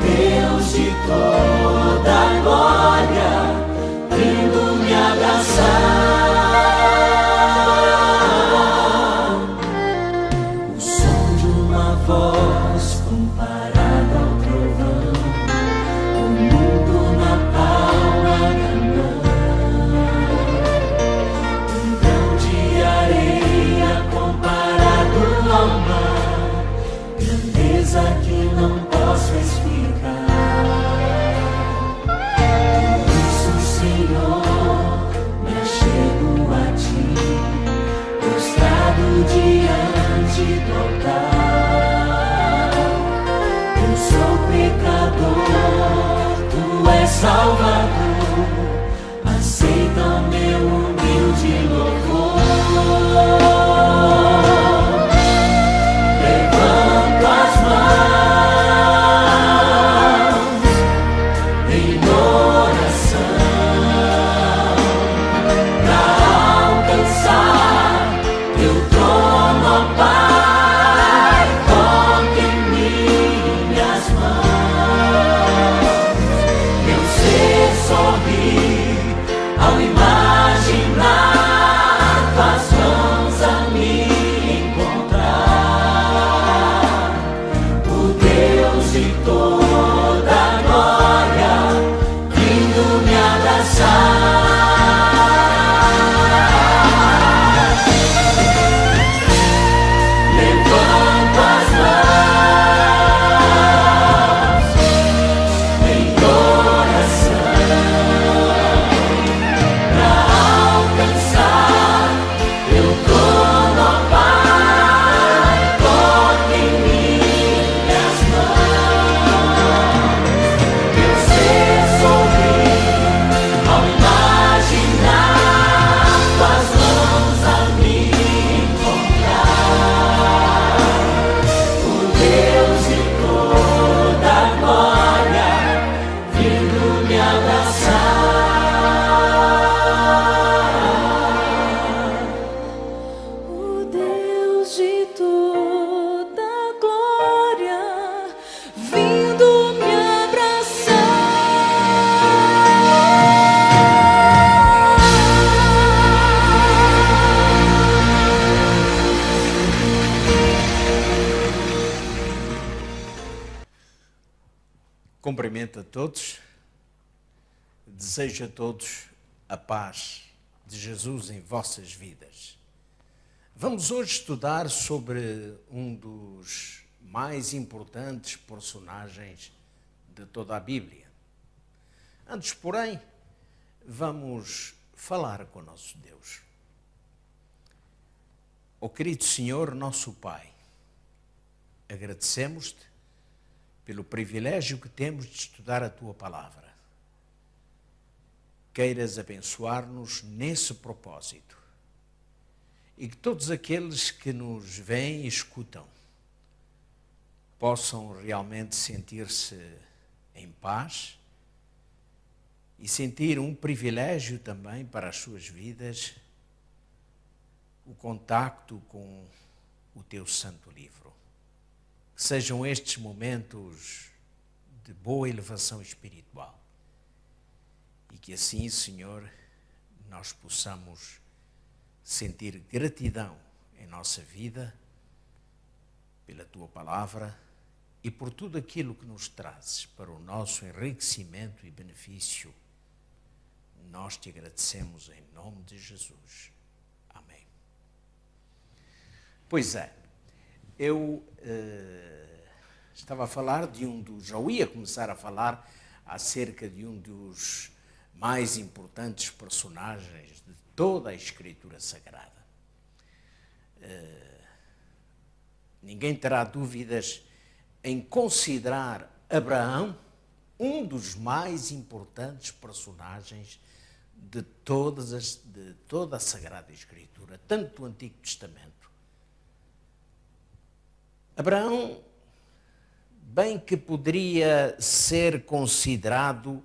Deus de toda a glória, vindo me abraçar. O som de uma voz comparada ao trovão, o mundo na palma da mão. Um grão de areia comparado ao mar, grandeza que não posso explicar. Por isso, Senhor, me achego a Ti, prostrado diante do altar. Eu sou pecador, Tu és Salvador, aceita o meu humilde louvor. Levanto as mãos em oração pra alcançar Teu trono, ó Pai. Toque em minhas mãos, eu sei sorrir ao imaginar Tuas mãos a me encontrar. O Deus de toda a glória, vindo me abraçar. Levanto as mãos em oração pra alcançar Teu trono, ó Pai. Toque em minhas mãos, eu sei sorrir ao imaginar Tuas mãos a me encontrar. O Deus de toda a glória, vindo me abraçar. O Deus de toda a glória, vindo me Cumprimento a todos, desejo a todos a paz de Jesus em vossas vidas. Vamos hoje estudar sobre um dos mais importantes personagens de toda a Bíblia. Antes, porém, vamos falar com o nosso Deus. Ó querido Senhor, nosso Pai, agradecemos-te pelo privilégio que temos de estudar a Tua Palavra. Queiras abençoar-nos nesse propósito e que todos aqueles que nos veem e escutam possam realmente sentir-se em paz e sentir um privilégio também para as suas vidas, o contacto com o Teu Santo Livro. Que sejam estes momentos de boa elevação espiritual e que assim, Senhor, nós possamos sentir gratidão em nossa vida pela Tua Palavra e por tudo aquilo que nos trazes para o nosso enriquecimento e benefício. Nós Te agradecemos em nome de Jesus. Amém. Pois é, eu estava a falar já ia começar a falar acerca de um dos mais importantes personagens de toda a Escritura Sagrada. Ninguém terá dúvidas em considerar Abraão um dos mais importantes personagens de toda a Sagrada Escritura, tanto do Antigo Testamento. Abraão, bem que poderia ser considerado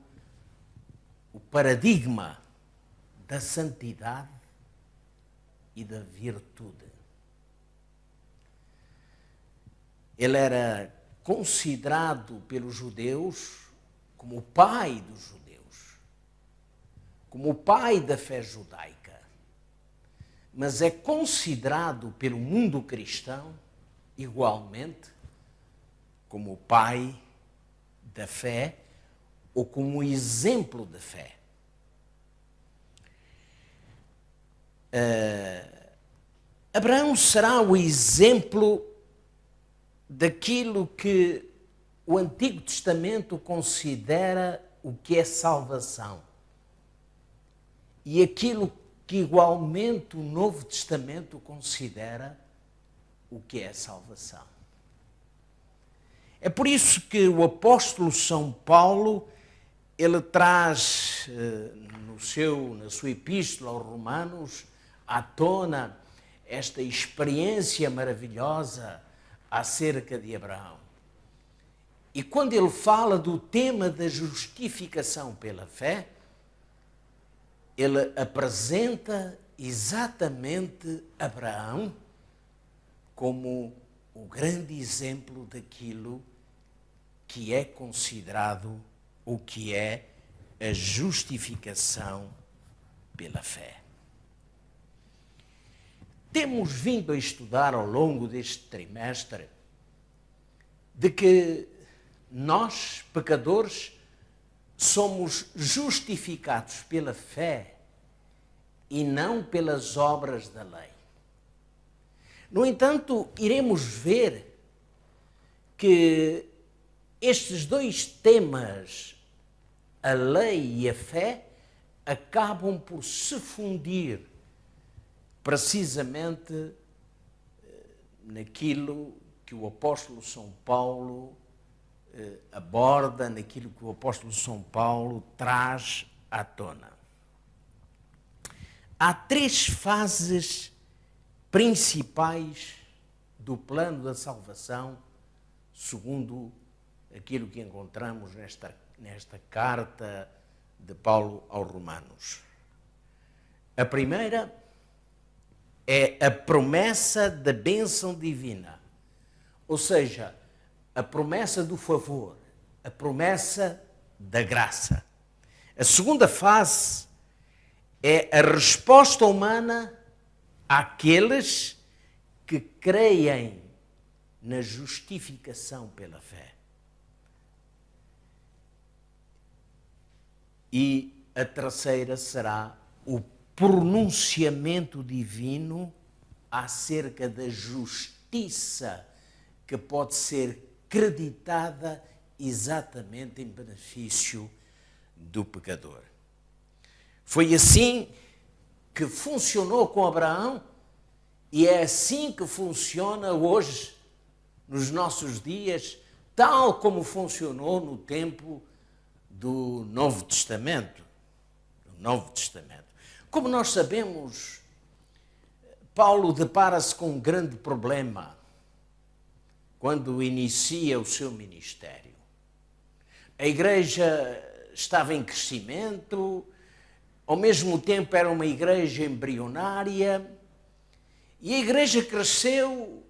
o paradigma da santidade e da virtude. Ele era considerado pelos judeus como o pai dos judeus, como o pai da fé judaica, mas é considerado pelo mundo cristão igualmente como o pai da fé ou como exemplo de fé. Abraão será o exemplo daquilo que o Antigo Testamento considera o que é salvação e aquilo que igualmente o Novo Testamento considera o que é salvação. É por isso que o apóstolo São Paulo, ele traz na sua epístola aos Romanos à tona esta experiência maravilhosa acerca de Abraão. E quando ele fala do tema da justificação pela fé, ele apresenta exatamente Abraão como o grande exemplo daquilo que é considerado o que é a justificação pela fé. Temos vindo a estudar ao longo deste trimestre de que nós, pecadores, somos justificados pela fé e não pelas obras da lei. No entanto, iremos ver que estes dois temas, a lei e a fé, acabam por se fundir precisamente naquilo que o apóstolo São Paulo aborda, naquilo que o apóstolo São Paulo traz à tona. Há três fases principais do plano da salvação, segundo aquilo que encontramos nesta carta de Paulo aos Romanos. A primeira é a promessa da bênção divina, ou seja, a promessa do favor, a promessa da graça. A segunda fase é a resposta humana àqueles que creem na justificação pela fé. E a terceira será o pronunciamento divino acerca da justiça que pode ser creditada exatamente em benefício do pecador. Foi assim que funcionou com Abraão e é assim que funciona hoje, nos nossos dias, tal como funcionou no tempo do Novo Testamento. Como nós sabemos, Paulo depara-se com um grande problema quando inicia o seu ministério. A igreja estava em crescimento, ao mesmo tempo era uma igreja embrionária, e a igreja cresceu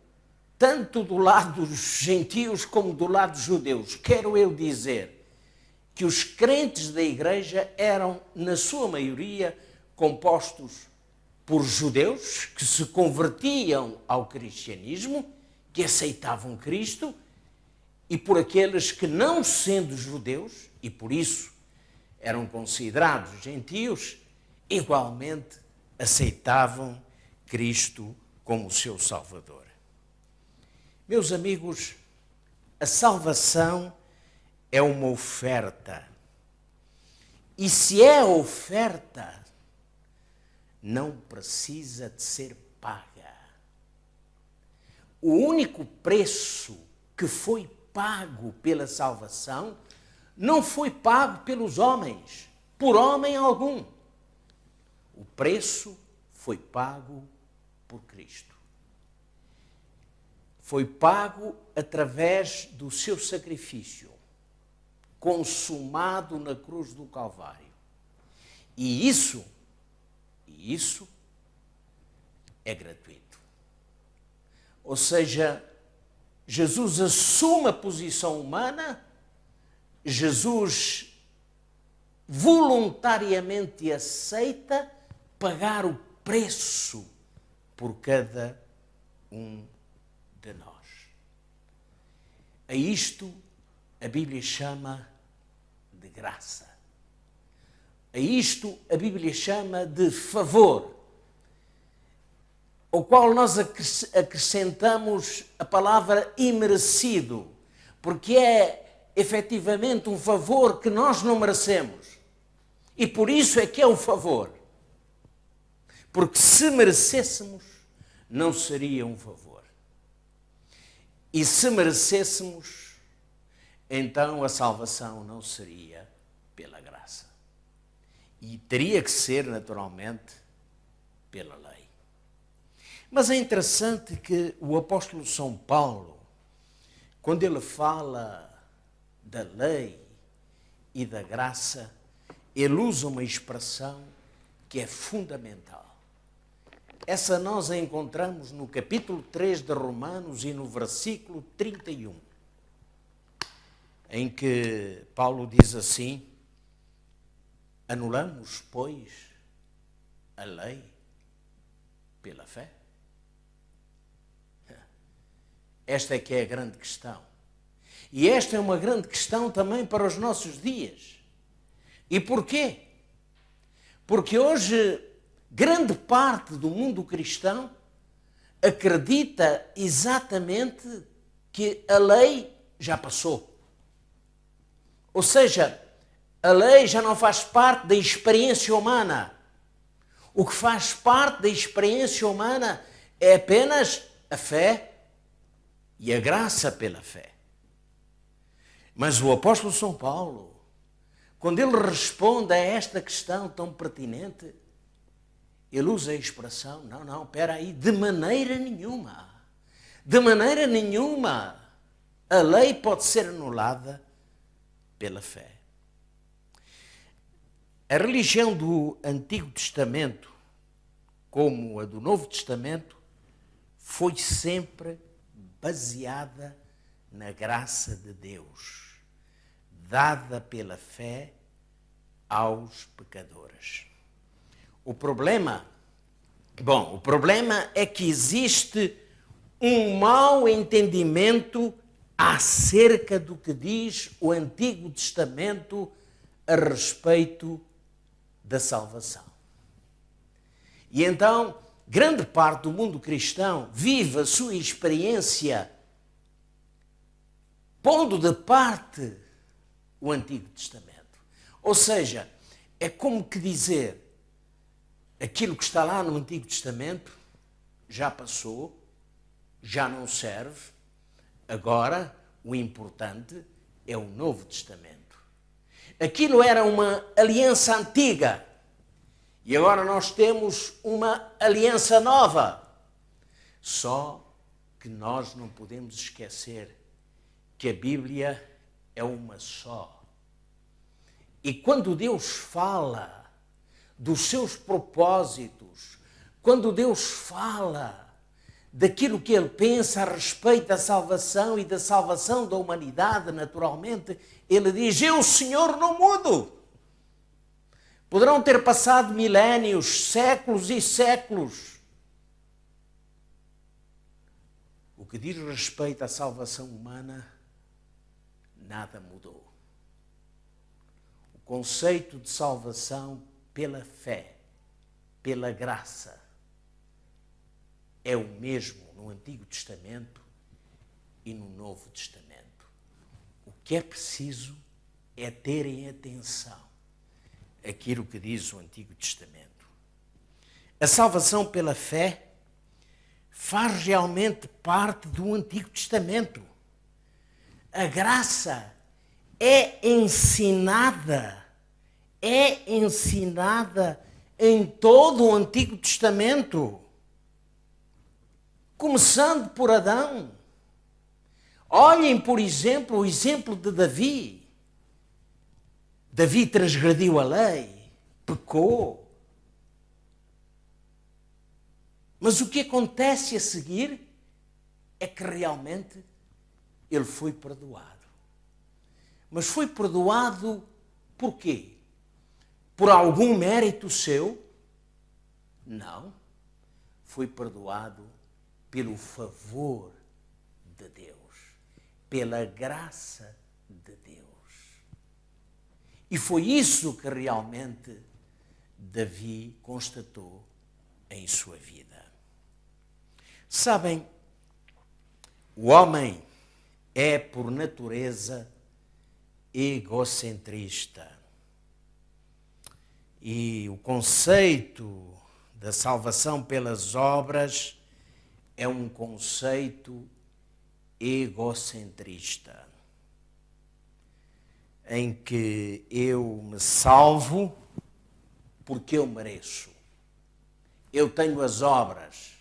tanto do lado dos gentios como do lado dos judeus. Quero eu dizer que os crentes da igreja eram, na sua maioria, compostos por judeus que se convertiam ao cristianismo, que aceitavam Cristo, e por aqueles que, não sendo judeus, e por isso eram considerados gentios, igualmente aceitavam Cristo como seu Salvador. Meus amigos, a salvação é uma oferta. E se é oferta, não precisa de ser paga. O único preço que foi pago pela salvação não foi pago pelos homens, por homem algum. O preço foi pago por Cristo. Foi pago através do seu sacrifício, consumado na cruz do Calvário. E isso é gratuito. Ou seja, Jesus assume a posição humana, Jesus voluntariamente aceita pagar o preço por cada um de nós. A isto a Bíblia chama de graça. A isto a Bíblia chama de favor, ao qual nós acrescentamos a palavra imerecido, porque é efetivamente um favor que nós não merecemos. E por isso é que é um favor. Porque se merecêssemos, não seria um favor. E se merecêssemos, então a salvação não seria pela graça. E teria que ser, naturalmente, pela lei. Mas é interessante que o apóstolo São Paulo, quando ele fala da lei e da graça, ele usa uma expressão que é fundamental. Essa nós a encontramos no capítulo 3 de Romanos e no versículo 31, em que Paulo diz assim: anulamos, pois, a lei pela fé? Esta é que é a grande questão. E esta é uma grande questão também para os nossos dias. E porquê? Porque hoje grande parte do mundo cristão acredita exatamente que a lei já passou. Ou seja, a lei já não faz parte da experiência humana. O que faz parte da experiência humana é apenas a fé e a graça pela fé. Mas o apóstolo São Paulo, quando ele responde a esta questão tão pertinente, ele usa a expressão, não, espera aí, de maneira nenhuma a lei pode ser anulada pela fé. A religião do Antigo Testamento, como a do Novo Testamento, foi sempre baseada na graça de Deus, dada pela fé aos pecadores. O problema é que existe um mau entendimento acerca do que diz o Antigo Testamento a respeito da salvação. E então, grande parte do mundo cristão vive a sua experiência pondo de parte o Antigo Testamento. Ou seja, é como que dizer, aquilo que está lá no Antigo Testamento já passou, já não serve, agora o importante é o Novo Testamento. Aquilo era uma aliança antiga e agora nós temos uma aliança nova. Só que nós não podemos esquecer que a Bíblia é uma só. E quando Deus fala dos seus propósitos, quando Deus fala daquilo que Ele pensa a respeito da salvação e da salvação da humanidade, naturalmente, Ele diz, eu, Senhor, não mudo. Poderão ter passado milénios, séculos e séculos. O que diz respeito à salvação humana, nada mudou. O conceito de salvação pela fé, pela graça, é o mesmo no Antigo Testamento e no Novo Testamento. O que é preciso é terem atenção àquilo que diz o Antigo Testamento. A salvação pela fé faz realmente parte do Antigo Testamento. A graça é ensinada em todo o Antigo Testamento, começando por Adão. Olhem, por exemplo, o exemplo de Davi. Davi transgrediu a lei, pecou. Mas o que acontece a seguir é que realmente ele foi perdoado. Mas foi perdoado por quê? Por algum mérito seu? Não. Foi perdoado pelo favor de Deus, pela graça de Deus. E foi isso que realmente Davi constatou em sua vida. Sabem, o homem é, por natureza, egocentrista. E o conceito da salvação pelas obras é um conceito egocentrista, em que eu me salvo porque eu mereço. Eu tenho as obras,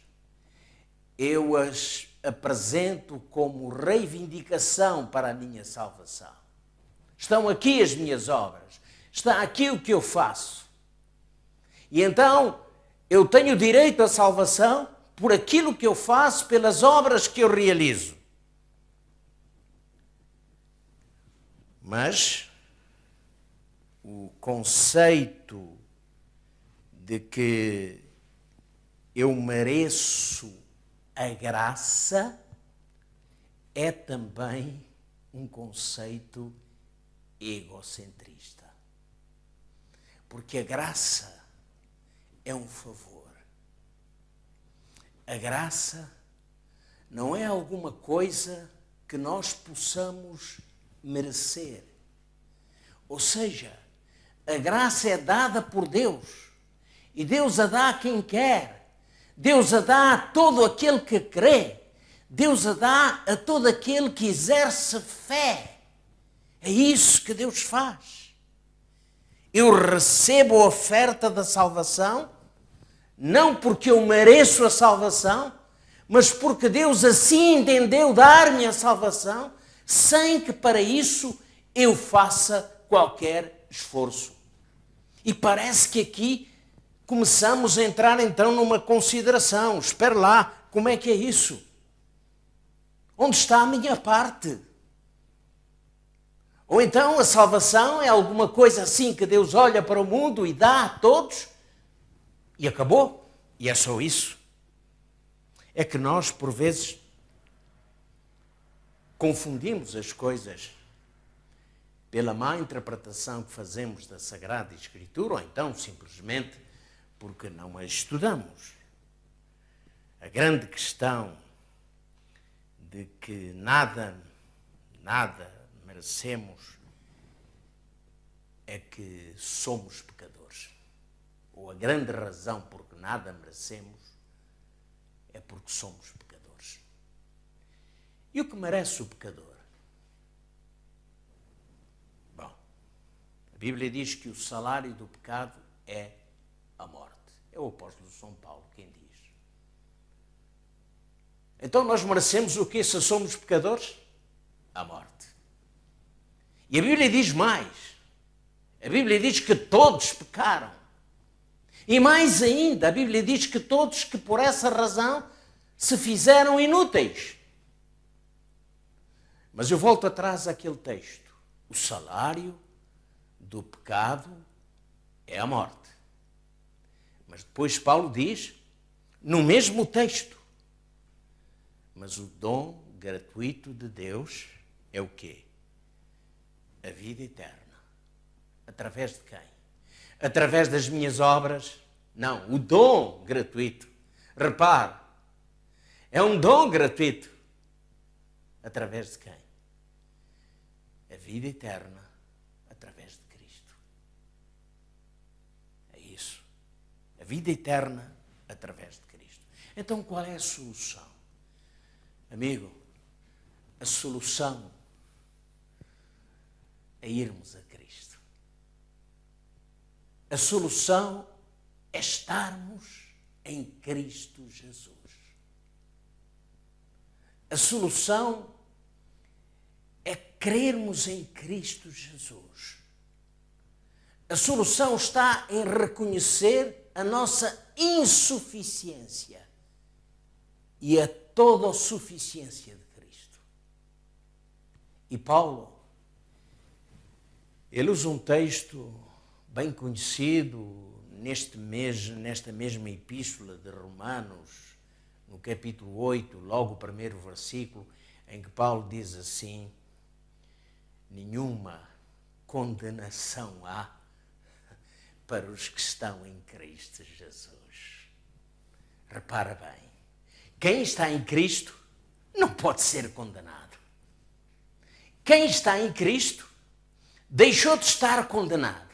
eu as apresento como reivindicação para a minha salvação. Estão aqui as minhas obras, está aqui o que eu faço. E então eu tenho direito à salvação por aquilo que eu faço, pelas obras que eu realizo. Mas o conceito de que eu mereço a graça é também um conceito egocentrista. Porque a graça é um favor. A graça não é alguma coisa que nós possamos merecer. Ou seja, a graça é dada por Deus. E Deus a dá a quem quer. Deus a dá a todo aquele que crê. Deus a dá a todo aquele que exerce fé. É isso que Deus faz. Eu recebo a oferta da salvação, não porque eu mereço a salvação, mas porque Deus assim entendeu dar-me a salvação, sem que para isso eu faça qualquer esforço. E parece que aqui começamos a entrar então numa consideração. Espera lá, como é que é isso? Onde está a minha parte? Ou então a salvação é alguma coisa assim que Deus olha para o mundo e dá a todos e acabou. E é só isso. É que nós, por vezes, confundimos as coisas pela má interpretação que fazemos da Sagrada Escritura, ou então simplesmente porque não a estudamos. A grande questão de que nada merecemos é que somos pecadores. Ou a grande razão por que nada merecemos é porque somos pecadores. E o que merece o pecador? Bom, a Bíblia diz que o salário do pecado é a morte. É o apóstolo São Paulo quem diz. Então nós merecemos o quê se somos pecadores? A morte. E a Bíblia diz mais. A Bíblia diz que todos pecaram. E mais ainda, a Bíblia diz que todos que por essa razão se fizeram inúteis. Mas eu volto atrás àquele texto. O salário do pecado é a morte. Mas depois Paulo diz, no mesmo texto, mas o dom gratuito de Deus é o quê? A vida eterna. Através de quem? Através das minhas obras? Não, o dom gratuito. Repare, é um dom gratuito. Através de quem? A vida eterna através de Cristo. É isso. A vida eterna através de Cristo. Então qual é a solução? Amigo, a solução é irmos a Cristo. A solução é estarmos em Cristo Jesus. A solução é crermos em Cristo Jesus. A solução está em reconhecer a nossa insuficiência e a toda a suficiência de Cristo. E Paulo, ele usa um texto bem conhecido nesta mesma epístola de Romanos, no capítulo 8, logo o primeiro versículo, em que Paulo diz assim: nenhuma condenação há para os que estão em Cristo Jesus. Repara bem, quem está em Cristo não pode ser condenado. Quem está em Cristo deixou de estar condenado.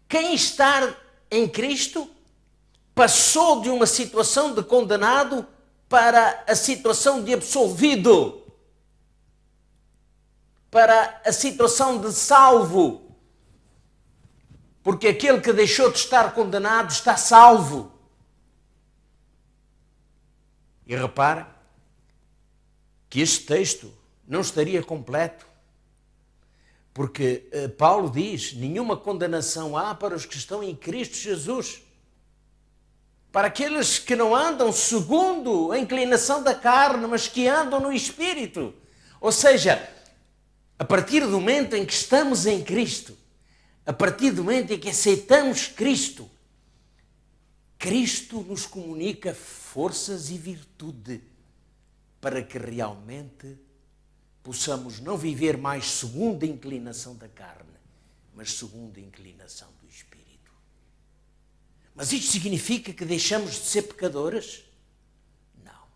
Quem está em Cristo passou de uma situação de condenado para a situação de absolvido, para a situação de salvo. Porque aquele que deixou de estar condenado está salvo. E repara que este texto não estaria completo, porque Paulo diz: nenhuma condenação há para os que estão em Cristo Jesus, para aqueles que não andam segundo a inclinação da carne, mas que andam no Espírito. Ou seja, a partir do momento em que estamos em Cristo, a partir do momento em que aceitamos Cristo, Cristo nos comunica forças e virtude para que realmente possamos não viver mais segundo a inclinação da carne, mas segundo a inclinação do Espírito. Mas isto significa que deixamos de ser pecadores? Não,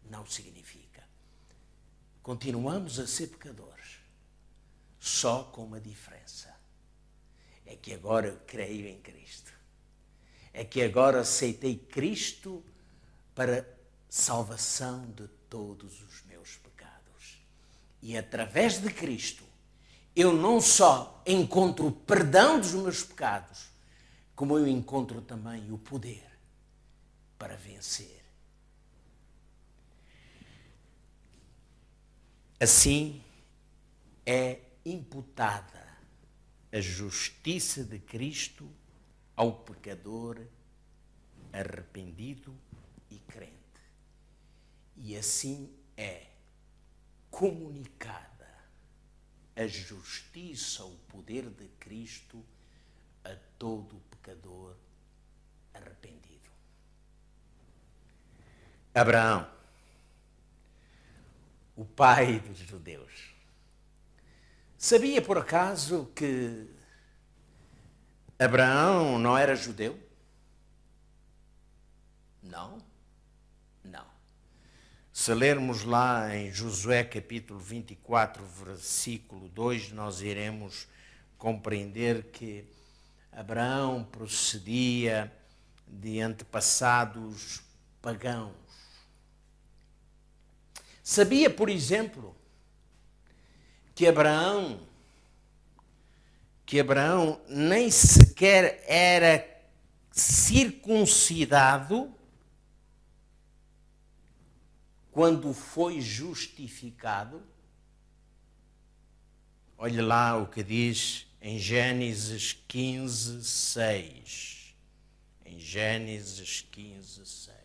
não significa. Continuamos a ser pecadores, só com uma diferença. É que agora eu creio em Cristo. É que agora aceitei Cristo para salvação de todos os meus pecados. E através de Cristo, eu não só encontro o perdão dos meus pecados, como eu encontro também o poder para vencer. Assim é imputada a justiça de Cristo ao pecador arrependido e crente. E assim é comunicada a justiça, o poder de Cristo a todo pecador arrependido. Abraão, o pai dos judeus, sabia por acaso que Abraão não era judeu? Não. Se lermos lá em Josué capítulo 24, versículo 2, nós iremos compreender que Abraão procedia de antepassados pagãos. Sabia, por exemplo, que Abraão nem sequer era circuncidado quando foi justificado? Olhe lá o que diz em Gênesis 15, 6. Em Gênesis 15, 6.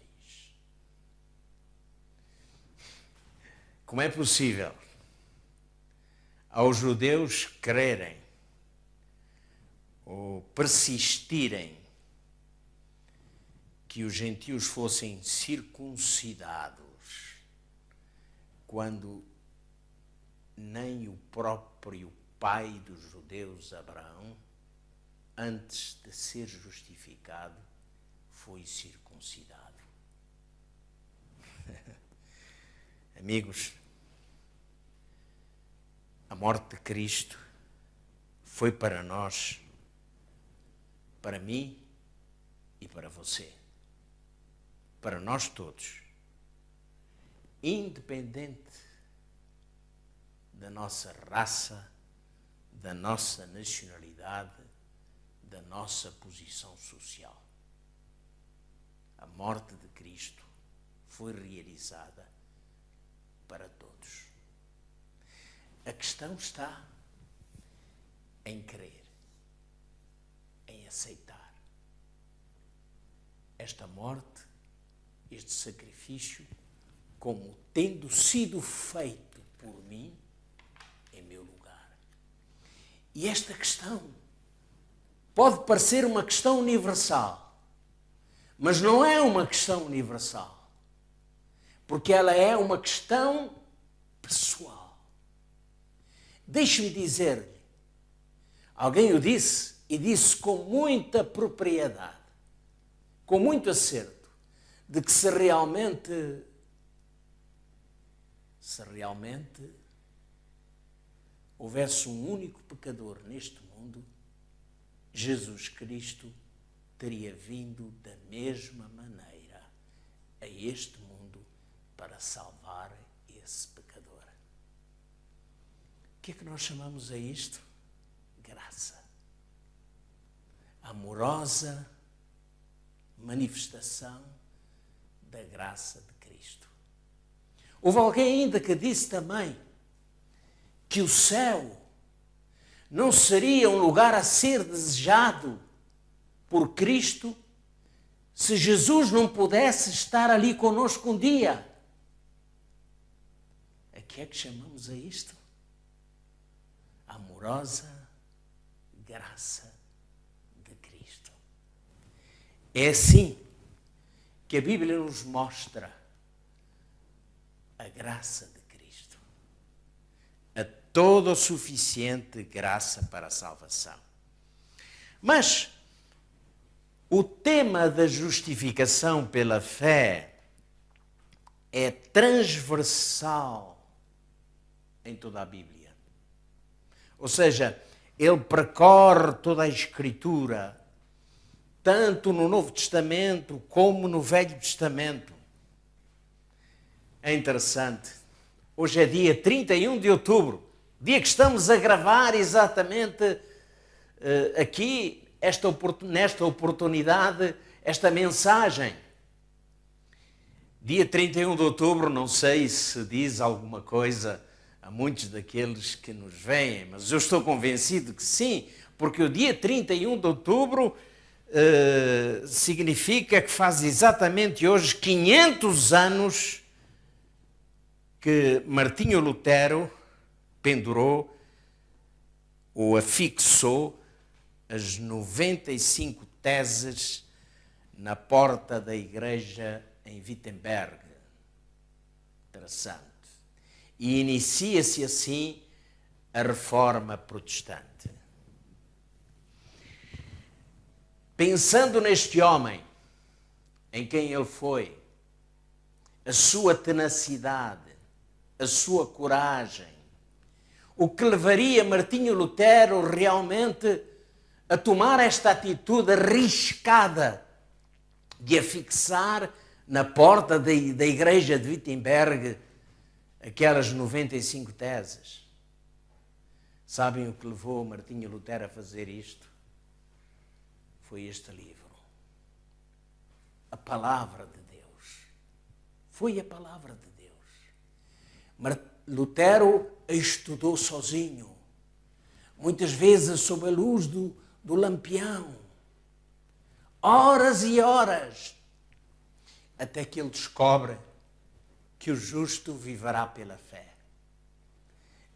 Como é possível aos judeus crerem ou persistirem que os gentios fossem circuncidados quando nem o próprio pai dos judeus, Abraão, antes de ser justificado, foi circuncidado? Amigos, a morte de Cristo foi para nós, para mim e para você, para nós todos, independente da nossa raça, da nossa nacionalidade, da nossa posição social. A morte de Cristo foi realizada para todos. A questão está em crer, em aceitar esta morte, este sacrifício, como tendo sido feito por mim em meu lugar. E esta questão pode parecer uma questão universal, mas não é uma questão universal, porque ela é uma questão pessoal. Deixe-me dizer-lhe, alguém o disse e disse com muita propriedade, com muito acerto, de que se realmente houvesse um único pecador neste mundo, Jesus Cristo teria vindo da mesma maneira a este mundo para salvar esse pecador. O que é que nós chamamos a isto? Graça. Amorosa manifestação da graça de Cristo. Houve alguém ainda que disse também que o céu não seria um lugar a ser desejado por Cristo se Jesus não pudesse estar ali conosco um dia. A que é que chamamos a isto? Amorosa graça de Cristo. É assim que a Bíblia nos mostra a graça de Cristo. A toda suficiente graça para a salvação. Mas o tema da justificação pela fé é transversal em toda a Bíblia. Ou seja, ele percorre toda a Escritura, tanto no Novo Testamento como no Velho Testamento. É interessante. Hoje é dia 31 de outubro, dia que estamos a gravar exatamente aqui, nesta oportunidade, esta mensagem. Dia 31 de outubro, não sei se diz alguma coisa a muitos daqueles que nos veem, mas eu estou convencido que sim, porque o dia 31 de outubro significa que faz exatamente hoje 500 anos que Martinho Lutero pendurou ou afixou as 95 teses na porta da igreja em Wittenberg. Interessante. E inicia-se assim a Reforma Protestante. Pensando neste homem, em quem ele foi, a sua tenacidade, a sua coragem, o que levaria Martinho Lutero realmente a tomar esta atitude arriscada de afixar na porta da igreja de Wittenberg aquelas 95 teses. Sabem o que levou Martinho Lutero a fazer isto? Foi este livro. A Palavra de Deus. Foi a Palavra de Deus. Lutero a estudou sozinho, muitas vezes sob a luz do lampião, horas e horas, até que ele descobre que o justo viverá pela fé.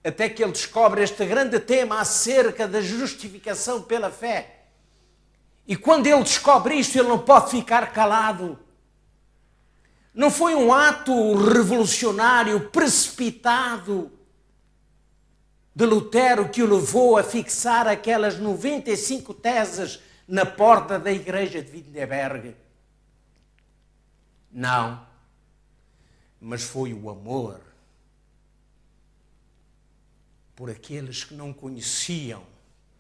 Até que ele descobre este grande tema acerca da justificação pela fé. E quando ele descobre isto, ele não pode ficar calado. Não foi um ato revolucionário, precipitado, de Lutero que o levou a fixar aquelas 95 teses na porta da igreja de Wittenberg. Não. Mas foi o amor por aqueles que não conheciam,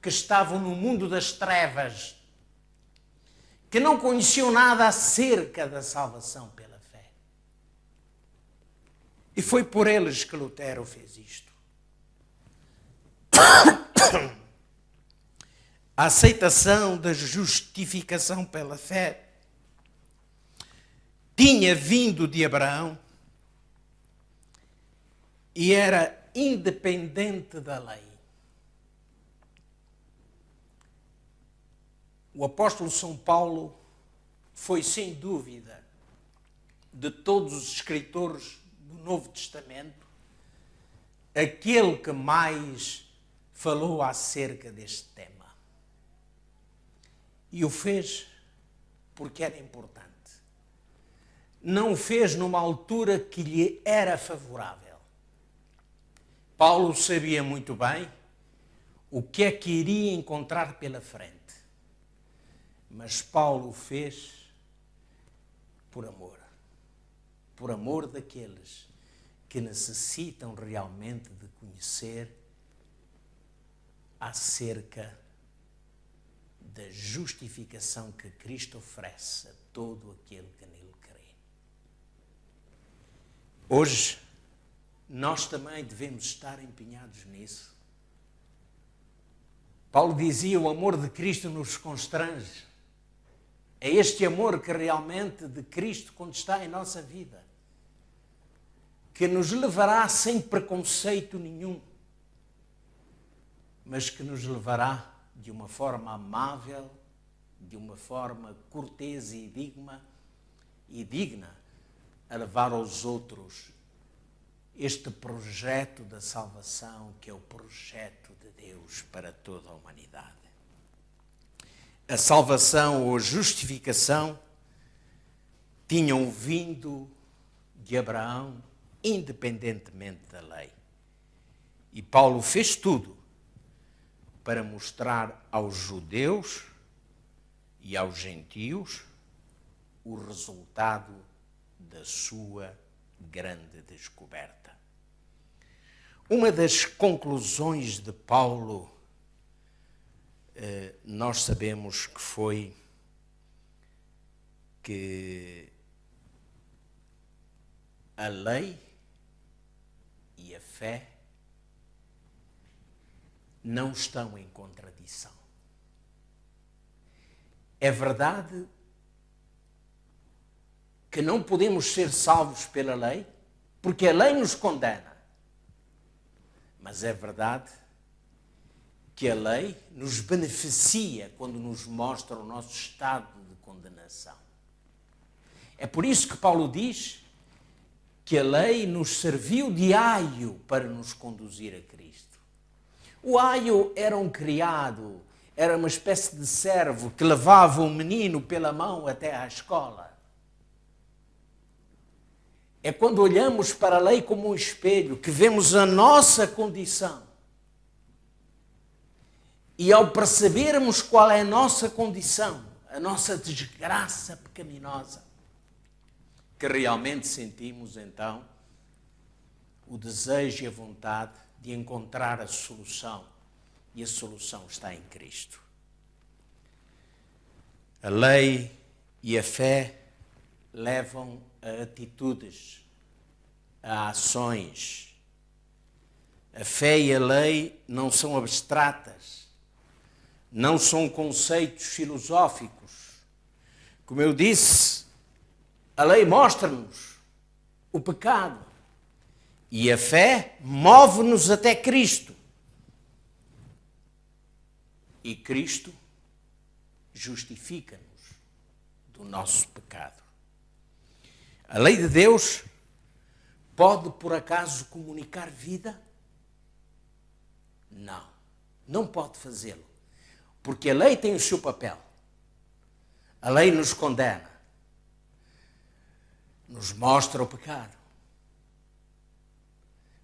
que estavam no mundo das trevas, que não conheciam nada acerca da salvação pela fé. E foi por eles que Lutero fez isto. A aceitação da justificação pela fé tinha vindo de Abraão e era independente da lei. O apóstolo São Paulo foi, sem dúvida, de todos os escritores do Novo Testamento, aquele que mais falou acerca deste tema. E o fez porque era importante. Não o fez numa altura que lhe era favorável. Paulo sabia muito bem o que é que iria encontrar pela frente. Mas Paulo o fez por amor. Por amor daqueles que necessitam realmente de conhecer acerca da justificação que Cristo oferece a todo aquele que nele crê. Hoje, nós também devemos estar empenhados nisso. Paulo dizia: o amor de Cristo nos constrange. É este amor que realmente de Cristo, quando está em nossa vida, que nos levará sem preconceito nenhum, mas que nos levará de uma forma amável, de uma forma cortês e digna a levar aos outros este projeto da salvação, que é o projeto de Deus para toda a humanidade. A salvação ou a justificação tinham vindo de Abraão, independentemente da lei. E Paulo fez tudo para mostrar aos judeus e aos gentios o resultado da sua grande descoberta. Uma das conclusões de Paulo, nós sabemos que foi que a lei e a fé não estão em contradição. É verdade que não podemos ser salvos pela lei, porque a lei nos condena. Mas é verdade que a lei nos beneficia quando nos mostra o nosso estado de condenação. É por isso que Paulo diz que a lei nos serviu de aio para nos conduzir a Cristo. O aio era um criado, era uma espécie de servo que levava o menino pela mão até à escola. É quando olhamos para a lei como um espelho que vemos a nossa condição. E ao percebermos qual é a nossa condição, a nossa desgraça pecaminosa, que realmente sentimos então o desejo e a vontade de encontrar a solução. E a solução está em Cristo. A lei e a fé levam a atitudes, a ações. A fé e a lei não são abstratas, não são conceitos filosóficos. Como eu disse, a lei mostra-nos o pecado e a fé move-nos até Cristo. E Cristo justifica-nos do nosso pecado. A lei de Deus pode, por acaso, comunicar vida? Não, não pode fazê-lo. Porque a lei tem o seu papel. A lei nos condena. Nos mostra o pecado.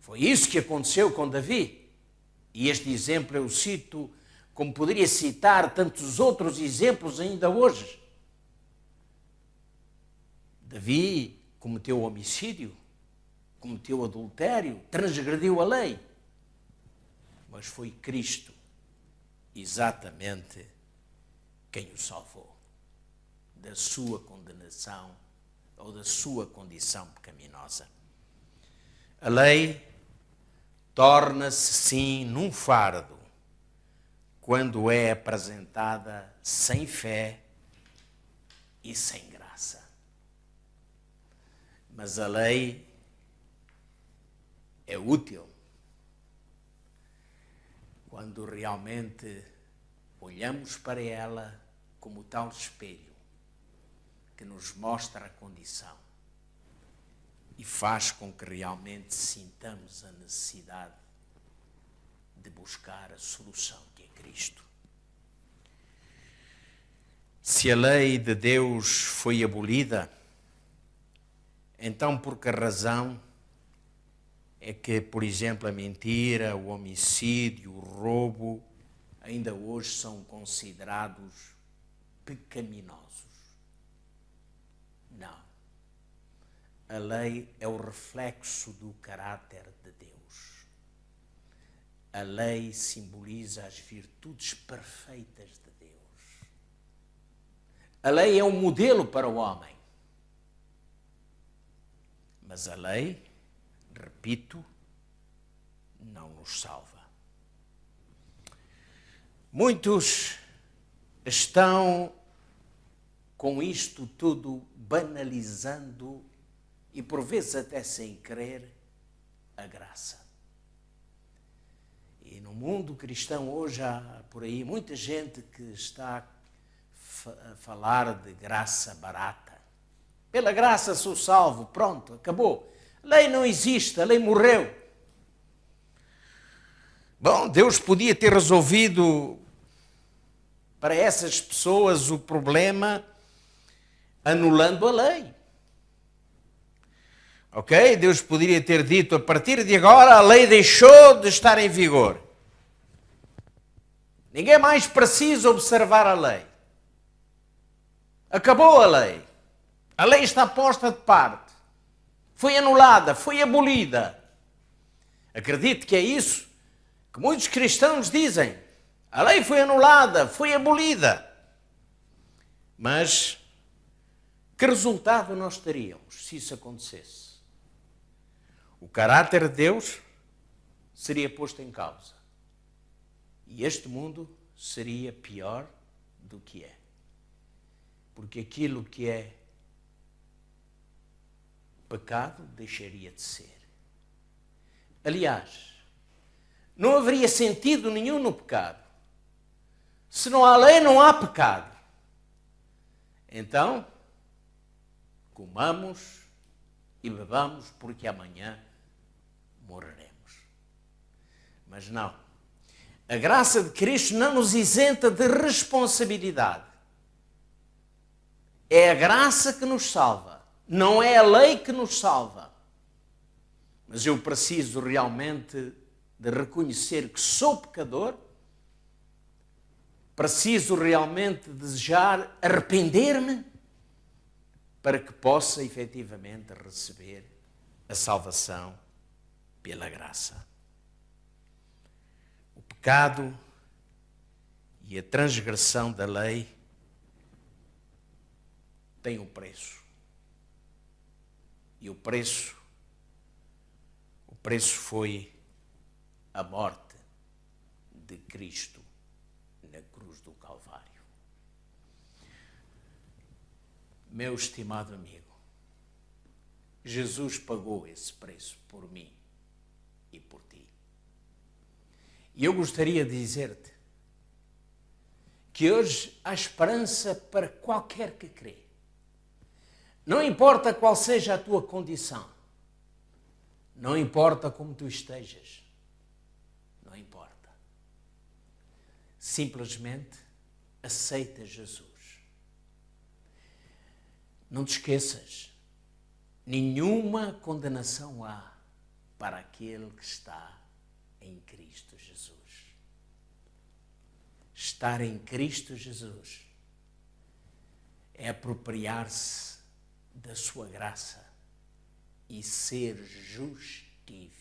Foi isso que aconteceu com Davi. E este exemplo eu cito, como poderia citar tantos outros exemplos ainda hoje. Davi cometeu homicídio, cometeu adultério, transgrediu a lei. Mas foi Cristo exatamente quem o salvou da sua condenação ou da sua condição pecaminosa. A lei torna-se, sim, num fardo quando é apresentada sem fé e sem graça. Mas a lei é útil quando realmente olhamos para ela como tal espelho que nos mostra a condição e faz com que realmente sintamos a necessidade de buscar a solução que é Cristo. Se a lei de Deus foi abolida, então por que razão é que, por exemplo, a mentira, o homicídio, o roubo, ainda hoje são considerados pecaminosos? Não. A lei é o reflexo do caráter de Deus. A lei simboliza as virtudes perfeitas de Deus. A lei é um modelo para o homem. Mas a lei, repito, não nos salva. Muitos estão com isto tudo banalizando e por vezes até sem querer a graça. E no mundo cristão hoje há por aí muita gente que está a falar de graça barata. Pela graça sou salvo, pronto, acabou. A lei não existe, a lei morreu. Bom, Deus podia ter resolvido para essas pessoas o problema anulando a lei. Ok? Deus poderia ter dito, a partir de agora a lei deixou de estar em vigor. Ninguém mais precisa observar a lei. Acabou a lei. A lei está posta de parte. Foi anulada, foi abolida. Acredito que é isso que muitos cristãos dizem. A lei foi anulada, foi abolida. Mas que resultado nós teríamos se isso acontecesse? O caráter de Deus seria posto em causa. E este mundo seria pior do que é. Porque aquilo que é pecado deixaria de ser. Aliás, não haveria sentido nenhum no pecado. Se não há lei, não há pecado. Então, comamos e bebamos, porque amanhã morreremos. Mas não. A graça de Cristo não nos isenta de responsabilidade. É a graça que nos salva. Não é a lei que nos salva. Mas eu preciso realmente de reconhecer que sou pecador. Preciso realmente desejar arrepender-me para que possa efetivamente receber a salvação pela graça. O pecado e a transgressão da lei têm um preço. E o preço foi a morte de Cristo na cruz do Calvário. Meu estimado amigo, Jesus pagou esse preço por mim e por ti. E eu gostaria de dizer-te que hoje há esperança para qualquer que crê. Não importa qual seja a tua condição, não importa como tu estejas, não importa. Simplesmente aceita Jesus. Não te esqueças, nenhuma condenação há para aquele que está em Cristo Jesus. Estar em Cristo Jesus é apropriar-se da sua graça e ser justificado.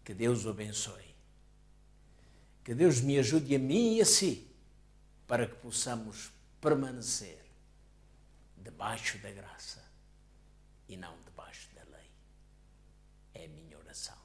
Que Deus o abençoe. Que Deus me ajude a mim e a si para que possamos permanecer debaixo da graça e não debaixo da lei. É a minha oração.